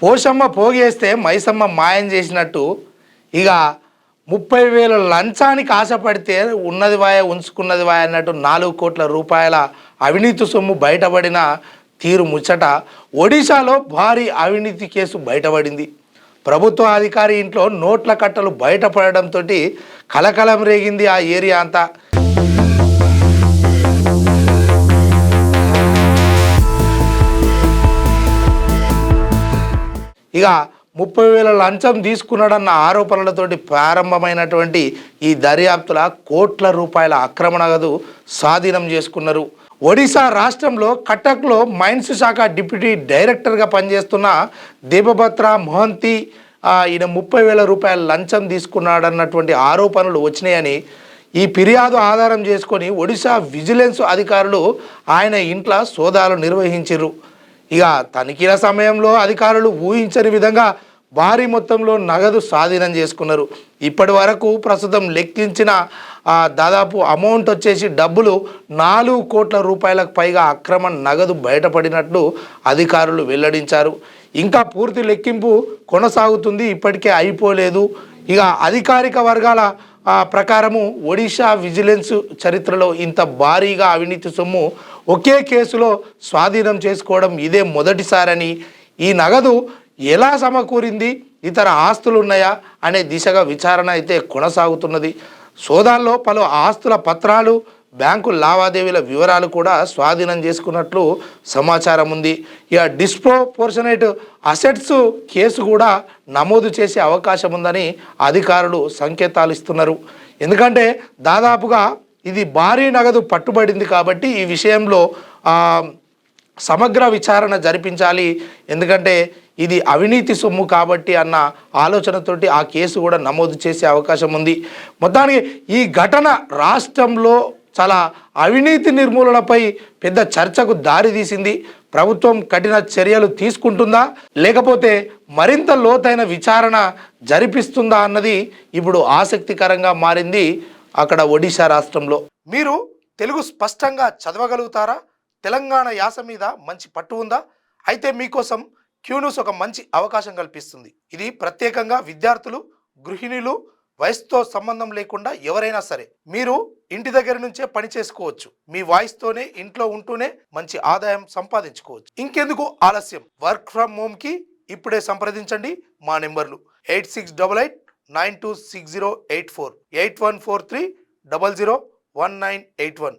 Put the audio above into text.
పోషమ్మ పోగేస్తే మైసమ్మ మాయం చేసినట్టు ఇక 30,000 లంచానికి ఆశపడితే ఉన్నది వాయ ఉంచుకున్నది వాయ అన్నట్టు 4 కోట్ల రూపాయల అవినీతి సొమ్ము బయటపడిన తీరు ముచ్చట. ఒడిశాలో భారీ అవినీతి కేసు బయటపడింది. ప్రభుత్వ అధికారి ఇంట్లో నోట్ల కట్టలు బయటపడడంతో కలకలం రేగింది ఆ ఏరియా అంతా. ఇక 30,000 లంచం తీసుకున్నాడన్న ఆరోపణలతోటి ప్రారంభమైనటువంటి ఈ దర్యాప్తుల కోట్ల రూపాయల అక్రమ నగదు స్వాధీనం చేసుకున్నారు. ఒడిశా రాష్ట్రంలో కటక్లో మైన్స్ శాఖ డిప్యూటీ డైరెక్టర్గా పనిచేస్తున్న దేబభత్ర మొహంతి ఈయన 30,000 రూపాయల లంచం తీసుకున్నాడన్నటువంటి ఆరోపణలు వచ్చినాయని ఈ ఫిర్యాదు ఆధారం చేసుకొని ఒడిశా విజిలెన్స్ అధికారులు ఆయన ఇంట్లో సోదాలు నిర్వహించారు. ఇక తనిఖీల సమయంలో అధికారులు ఊహించని విధంగా భారీ మొత్తంలో నగదు స్వాధీనం చేసుకున్నారు. ఇప్పటి వరకు ప్రస్తుతం లెక్కించిన దాదాపు అమౌంట్ వచ్చేసి డబ్బులు 4 కోట్ల రూపాయలకు పైగా అక్రమ నగదు బయటపడినట్లు అధికారులు వెల్లడించారు. ఇంకా పూర్తి లెక్కింపు కొనసాగుతుంది, ఇప్పటికే అయిపోలేదు. ఇక అధికారిక వర్గాల ప్రకారము ఒడిశా విజిలెన్స్ చరిత్రలో ఇంత భారీగా అవినీతి సొమ్ము ఒకే కేసులో స్వాధీనం చేసుకోవడం ఇదే మొదటిసారని, ఈ నగదు ఎలా సమకూరింది, ఇతర ఆస్తులు ఉన్నాయా అనే దిశగా విచారణ అయితే కొనసాగుతున్నది. సోదాల్లో పలు ఆస్తుల పత్రాలు, బ్యాంకు లావాదేవీల వివరాలు కూడా స్వాధీనం చేసుకున్నట్లు సమాచారం ఉంది. ఇక డిస్ప్రోపోర్షనేట్ అసెట్స్ కేసు కూడా నమోదు చేసే అవకాశం ఉందని అధికారులు సంకేతాలు ఇస్తున్నారు. ఎందుకంటే దాదాపుగా ఇది భారీ నగదు పట్టుబడింది కాబట్టి ఈ విషయంలో సమగ్ర విచారణ జరిపించాలి. ఎందుకంటే ఇది అవినీతి సొమ్ము కాబట్టి అన్న ఆలోచనతోటి ఆ కేసు కూడా నమోదు చేసే అవకాశం ఉంది. మొత్తానికి ఈ ఘటన రాష్ట్రంలో చాలా అవినీతి నిర్మూలనపై పెద్ద చర్చకు దారితీసింది. ప్రభుత్వం కఠిన చర్యలు తీసుకుంటుందా లేకపోతే మరింత లోతైన విచారణ జరిపిస్తుందా అన్నది ఇప్పుడు ఆసక్తికరంగా మారింది అక్కడ ఒడిశా రాష్ట్రంలో. మీరు తెలుగు స్పష్టంగా చదవగలుగుతారా? తెలంగాణ యాస మీద మంచి పట్టు ఉందా? అయితే మీకోసం క్యూన్యూస్ ఒక మంచి అవకాశం కల్పిస్తుంది. ఇది ప్రత్యేకంగా విద్యార్థులు, గృహిణులు, వయసుతో సంబంధం లేకుండా ఎవరైనా సరే మీరు ఇంటి దగ్గర నుంచే పని చేసుకోవచ్చు. మీ వాయిస్తోనే ఇంట్లో ఉంటూనే మంచి ఆదాయం సంపాదించుకోవచ్చు. ఇంకెందుకు ఆలస్యం? వర్క్ ఫ్రమ్ హోమ్కి ఇప్పుడే సంప్రదించండి. మా నెంబర్లు 8688926084, 8143001981.